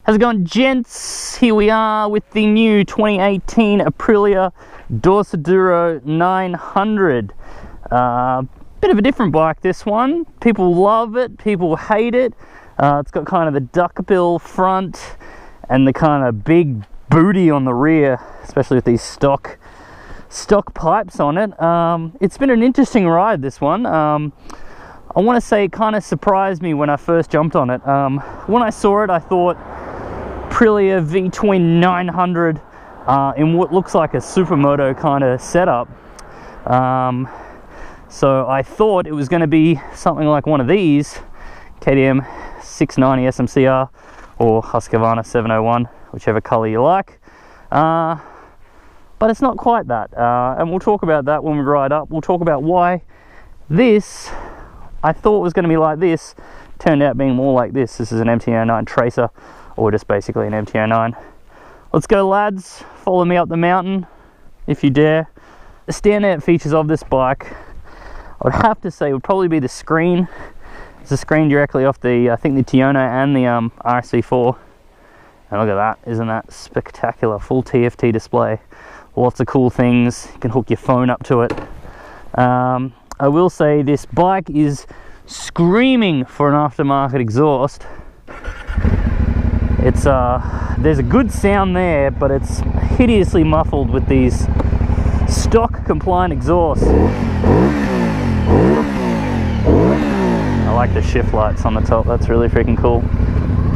How's it going, gents? Here we are with the new 2018 Aprilia Dorsoduro 900. Bit of a different bike, this one. People love it, people hate it. It's got kind of the duckbill front and the kind of big booty on the rear, especially with these stock pipes on it. It's been an interesting ride, this one. I want to say it kind of surprised me when I first jumped on it. When I saw it, I thought Aprilia V-twin 900 in what looks like a supermoto kind of setup. So I thought it was going to be something like one of these, KTM 690 SMCR or Husqvarna 701, whichever color you like. But it's not quite that, and we'll talk about that when we ride up. We'll talk about why this, I thought was going to be like this, turned out being more like this. This is an MT-09 Tracer, or just basically an MT-09. Let's go, lads. Follow me up the mountain if you dare. The standout features of this bike, I would have to say, would probably be the screen. It's a screen directly off the, I think, the Tiono and the RC4. And look at that, isn't that spectacular? Full TFT display. Lots of cool things. You can hook your phone up to it. I will say this bike is screaming for an aftermarket exhaust. It's there's a good sound there, but it's hideously muffled with these stock compliant exhausts. I like the shift lights on the top, that's really freaking cool.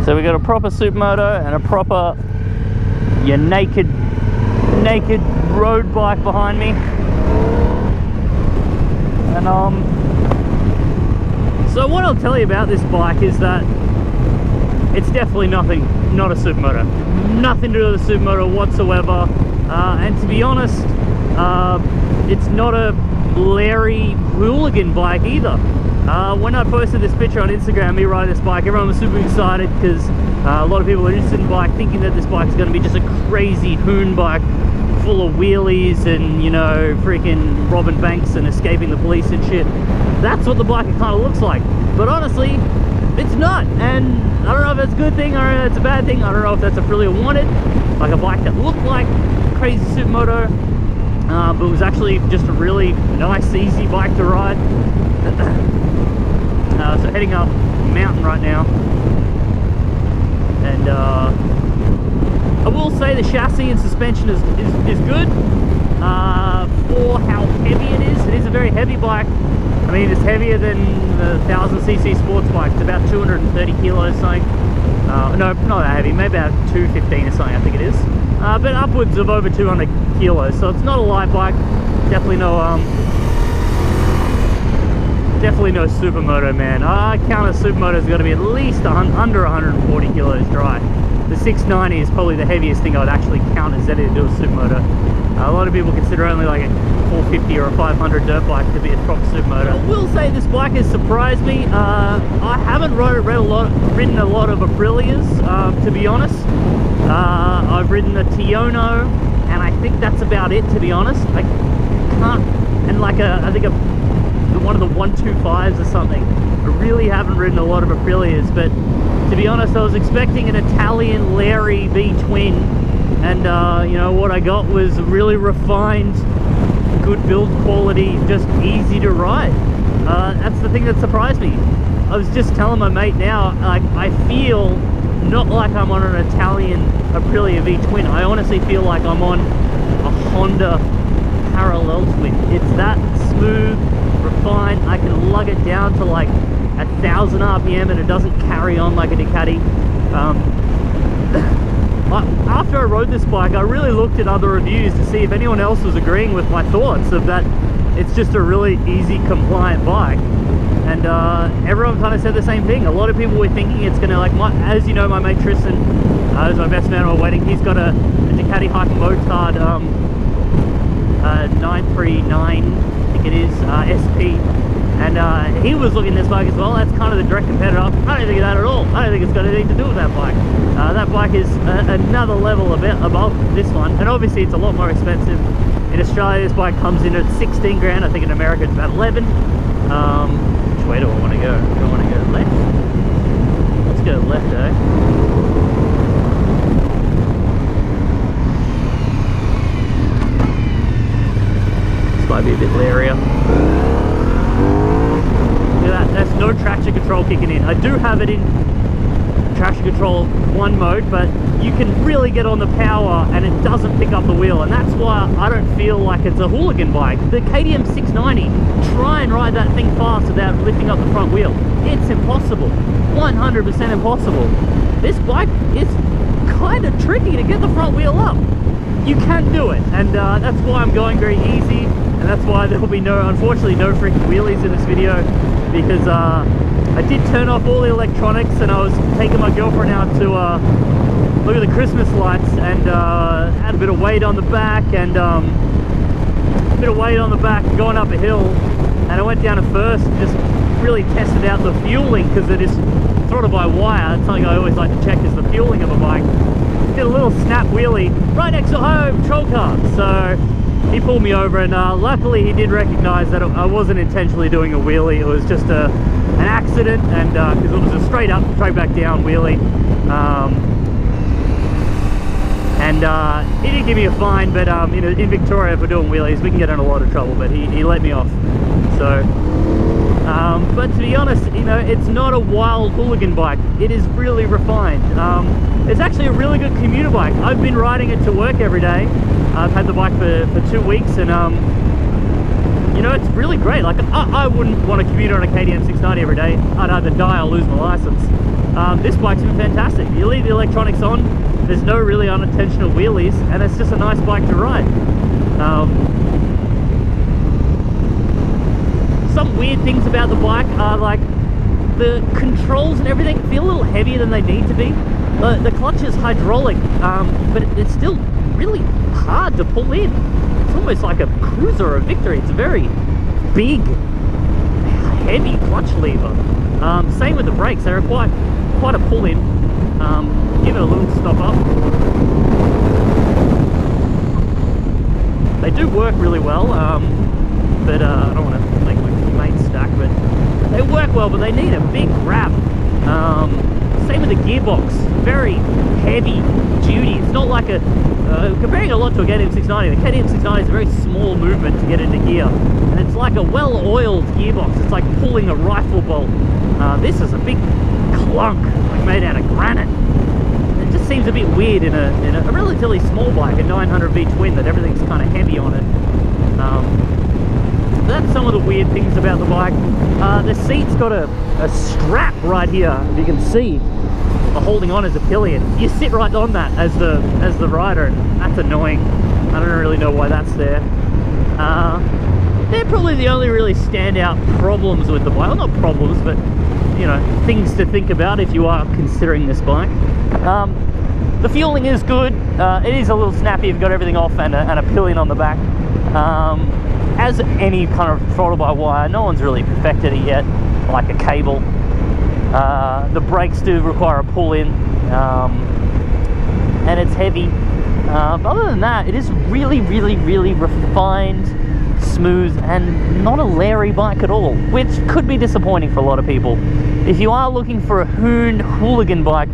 So we got a proper supermoto and a proper naked road bike behind me. And so what I'll tell you about this bike is that it's definitely not a supermoto. Nothing to do with a supermoto whatsoever. And to be honest, it's not a Larry hooligan bike either. When I posted this picture on Instagram, me riding this bike, everyone was super excited because a lot of people are interested in the bike, thinking that this bike is going to be just a crazy hoon bike full of wheelies and, you know, freaking robbing banks and escaping the police and shit. That's what the bike kind of looks like. But honestly, it's not. And I don't know if that's a good thing, I don't know if that's a bad thing, I don't know if that's Aprilia wanted, like a bike that looked like a crazy supermoto, but it was actually just a really nice, easy bike to ride. So heading up the mountain right now, and I will say the chassis and suspension is good for how heavy it is. It is a very heavy bike. I mean, it's heavier than the 1000cc sports bike. It's about 230 kilos, something. No, not that heavy, maybe about 215 or something, I think it is. But upwards of over 200 kilos, so it's not a light bike. Definitely no supermoto, man. I count a supermoto's got to be at least under 140 kilos dry. The 690 is probably the heaviest thing I would actually count as anything to do with supermoto. A lot of people consider only like a 450 or a 500 dirt bike to be a proper supermoto. I will say this bike has surprised me. I haven't ridden a lot of Aprilias, to be honest. I've ridden the Tiono, and I think that's about it, to be honest. I can't, and like I think one of the 125s or something. I really haven't ridden a lot of Aprilias, but to be honest, I was expecting an Italian Larry V-twin, and you know, what I got was really refined, good build quality, just easy to ride. That's the thing that surprised me. I was just telling my mate now, like, I feel not like I'm on an Italian Aprilia V-twin. I honestly feel like I'm on a Honda parallel twin. It's that smooth, refined. I can lug it down to like 1,000 RPM and it doesn't carry on like a Ducati. After I rode this bike, I really looked at other reviews to see if anyone else was agreeing with my thoughts of that it's just a really easy, compliant bike. And everyone kind of said the same thing. A lot of people were thinking it's going to, like, as you know, my mate Tristan, who's my best man at my wedding, he's got a Ducati Hypermotard 939, I think it is, SP, and he was looking at this bike as well. That's kind of the direct competitor. I don't think of that at all. I don't think it's got anything to do with that bike. That bike is another level a bit above this one, and obviously it's a lot more expensive. In Australia, this bike comes in at 16 grand. I think in America it's about 11. Which way do I want to go? Do I want to go left? Let's go left, eh? little area. Look at that, there's no traction control kicking in. I do have it in traction control 1 mode, but you can really get on the power and it doesn't pick up the wheel, and that's why I don't feel like it's a hooligan bike. The KTM 690, try and ride that thing fast without lifting up the front wheel. It's impossible, 100% impossible. This bike is kind of tricky to get the front wheel up. You can do it, and that's why I'm going very easy, and that's why there will be unfortunately no freaking wheelies in this video, because I did turn off all the electronics, and I was taking my girlfriend out to look at the Christmas lights, and had a bit of weight on the back, and going up a hill, and I went down to first and just really tested out the fueling, because it is throttled by wire. That's something I always like to check, is the fueling of a bike. Did a little snap wheelie right next to home patrol car, so he pulled me over, and luckily he did recognize that I wasn't intentionally doing a wheelie. It was just an accident, and because it was a straight up, straight back down wheelie. He didn't give me a fine, but you know, in Victoria for doing wheelies we can get in a lot of trouble, but he let me off. So but to be honest, you know, it's not a wild hooligan bike. It is really refined. It's actually a really good commuter bike. I've been riding it to work every day. I've had the bike for 2 weeks, and you know, it's really great. Like, I wouldn't want to commute on a KTM 690 every day. I'd either die or lose my license. This bike's been fantastic. You leave the electronics on, there's no really unintentional wheelies, and it's just a nice bike to ride. Some weird things about the bike are like the controls and everything feel a little heavier than they need to be. The clutch is hydraulic, but it's still really hard to pull in. It's almost like a Cruiser or a Victory. It's a very big, heavy clutch lever. Same with the brakes. They're quite a pull in. Give it a little stop up. They do work really well, but I don't want to make my main stack, but they work well, but they need a big grab. Same with the gearbox, very heavy duty. It's not like comparing a lot to a KTM 690, the KTM 690 is a very small movement to get into gear, and it's like a well-oiled gearbox. It's like pulling a rifle bolt. This is a big clunk, like made out of granite. It just seems a bit weird in a relatively small bike, a 900V twin, that everything's kind of heavy on it. That's some of the weird things about the bike. The seat's got a strap right here, if you can see. Holding on as a pillion. You sit right on that as the rider, and that's annoying. I don't really know why that's there. They're probably the only really standout problems with the bike. Well, not problems, but you know, things to think about if you are considering this bike. The fueling is good. It is a little snappy if you've got everything off and a pillion on the back. As any kind of throttle by wire, no one's really perfected it yet, like a cable. The brakes do require a pull-in, and it's heavy. But other than that, it is really, really, really refined, smooth, and not a Larry bike at all, which could be disappointing for a lot of people. If you are looking for a hooligan bike,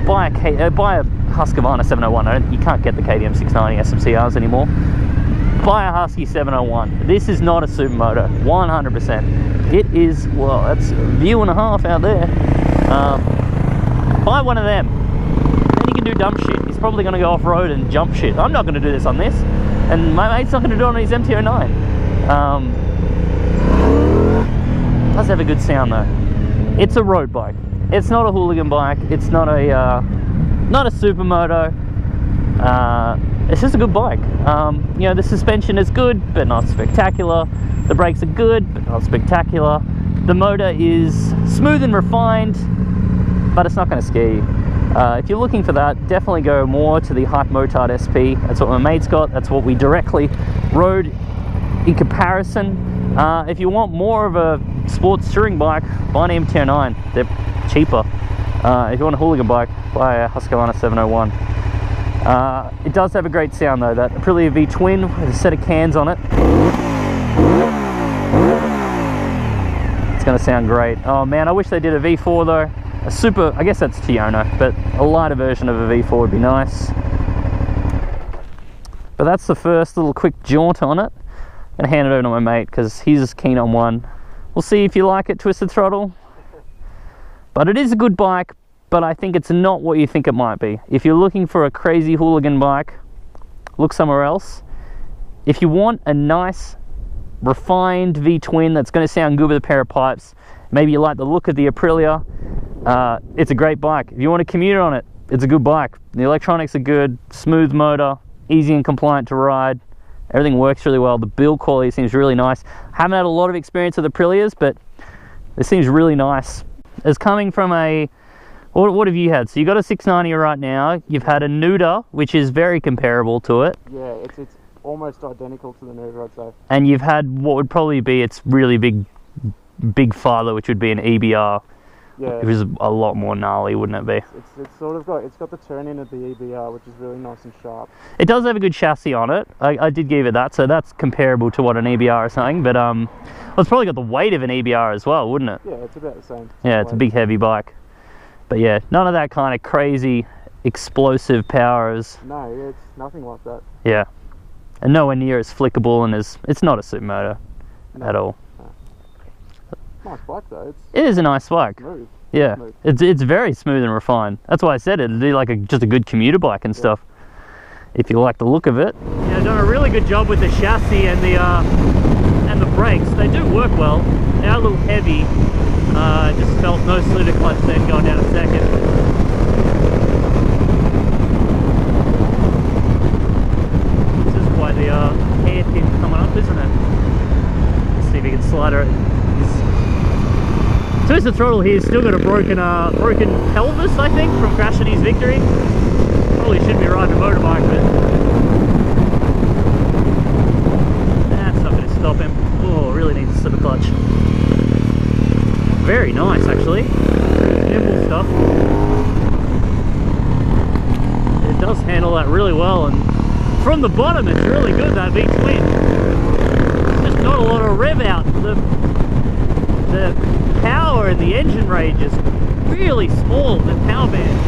buy a Husqvarna 701. You can't get the KTM 690 SMCRs anymore. Buy a Husky 701. This is not a supermoto, 100%. It is, well, that's a view and a half out there. Buy one of them. Then you can do dumb shit. He's probably going to go off-road and jump shit. I'm not going to do this on this. And my mate's not going to do it on his MT-09. Does have a good sound though. It's a road bike. It's not a hooligan bike. It's not a supermoto. It's just a good bike. You know, the suspension is good, but not spectacular. The brakes are good, but not spectacular. The motor is smooth and refined, but it's not going to scare you. If you're looking for that, definitely go more to the Hype Motard SP. That's what my mate's got. That's what we directly rode in comparison. If you want more of a sports touring bike, buy an MT-09. They're cheaper. If you want a hooligan bike, buy a Husqvarna 701. It does have a great sound though, that Aprilia V twin with a set of cans on it. It's going to sound great. Oh man, I wish they did a V4 though. A super, I guess that's Tiona, but a lighter version of a V4 would be nice. But that's the first little quick jaunt on it. gonna hand it over to my mate because he's keen on one. We'll see if you like it, Twisted Throttle. But it is a good bike, but I think it's not what you think it might be. If you're looking for a crazy hooligan bike, look somewhere else. If you want a nice, refined V-twin that's going to sound good with a pair of pipes, maybe you like the look of the Aprilia, it's a great bike. If you want to commute on it, it's a good bike. The electronics are good, smooth motor, easy and compliant to ride. Everything works really well. The build quality seems really nice. Haven't had a lot of experience with Aprilias, but it seems really nice. It's coming from a... What have you had? So you got a 690 right now. You've had a Nuda, which is very comparable to it. Yeah, it's almost identical to the Nuda, I'd say. And you've had what would probably be its really big father, which would be an EBR. Yeah. It was a lot more gnarly, wouldn't it be? It's sort of got the turn in of the EBR, which is really nice and sharp. It does have a good chassis on it. I did give it that, so that's comparable to what an EBR or something. But well, it's probably got the weight of an EBR as well, wouldn't it? Yeah, it's about the same. Yeah, it's a big heavy bike. But yeah, none of that kind of crazy explosive power as... No, it's nothing like that. Yeah. And nowhere near as flickable and it's not a supermoto at all. No. Nice bike though. It is a nice bike. Smooth. Yeah. Smooth. It's very smooth and refined. That's why I said it'd be like just a good commuter bike and stuff. If you like the look of it. Yeah, done a really good job with the chassis and the brakes. They do work well. They are a little heavy. Just felt no slither clutch then going down a second. This is quite the hairpin coming up, isn't it? Let's see if we can slide her. Twisted Throttle here's still got a broken pelvis, I think, from crashing his Victory. Probably shouldn't be riding a motorbike, but that's not going to stop him. Oh, really needs a slipper clutch. Very nice, actually. Nimble stuff. It does handle that really well, and from the bottom it's really good, that V-twin. There's not a lot of rev out. The power in the engine range is really small, the power band.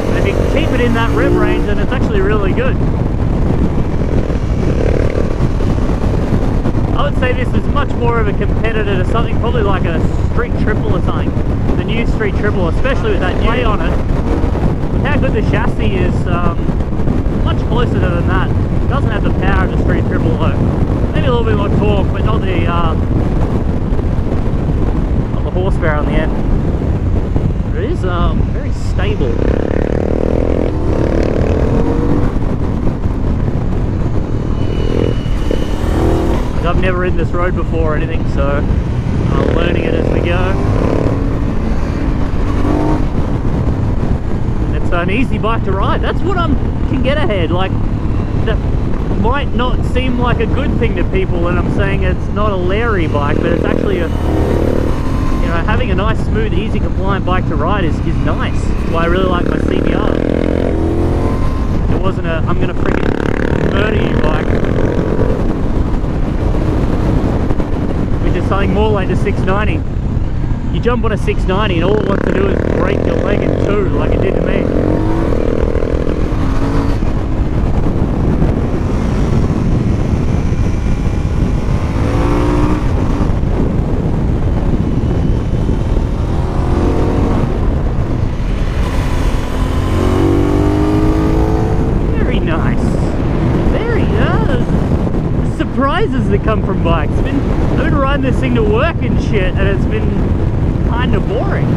And if you can keep it in that rev range, then it's actually really good. I would say this is much more of a competitor to something probably like a Street Triple or something. The new Street Triple, especially with that play on it. With how good the chassis is, much closer than that. It doesn't have the power of the Street Triple though. Maybe a little bit more torque, but not the horsepower on the end. But it is very stable. I've never ridden this road before or anything, so I'm learning it as we go. And it's an easy bike to ride. That's what I can get ahead. Like, that might not seem like a good thing to people when I'm saying it's not a Larry bike, but it's actually a, you know, having a nice, smooth, easy, compliant bike to ride is nice. That's why I really like my CBR. It wasn't a I'm gonna freaking murder you bike. Which is something more like the 690. You jump on a 690 and all it wants to do is break your leg in two, like it did to me. Surprises that come from bikes. I've been riding this thing to work and shit, and it's been kind of boring.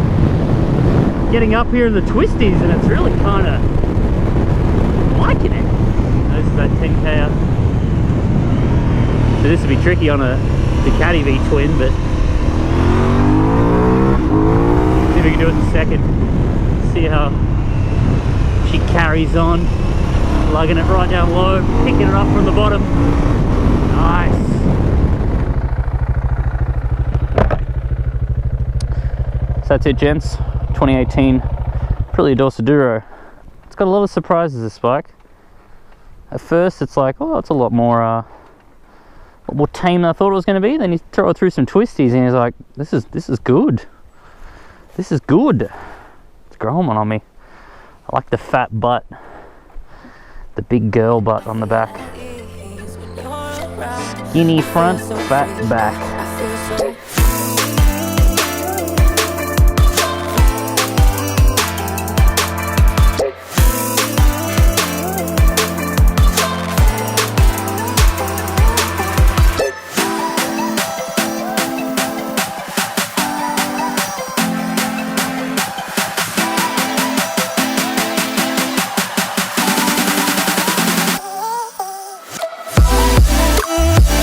Getting up here in the twisties, and it's really kind of liking it. This is that 10K. So this would be tricky on a Ducati V-twin, but see if we can do it in a second. See how she carries on, lugging it right down low, picking it up from the bottom. Nice. So that's it, gents. 2018 Aprilia Dorsoduro. It's got a lot of surprises, this bike. At first it's like, oh, it's a lot more tame than I thought it was going to be. Then you throw it through some twisties and he's like, this is good. This is good. It's growing on me. I like the fat butt. The big girl butt on the back. Skinny front, fat back.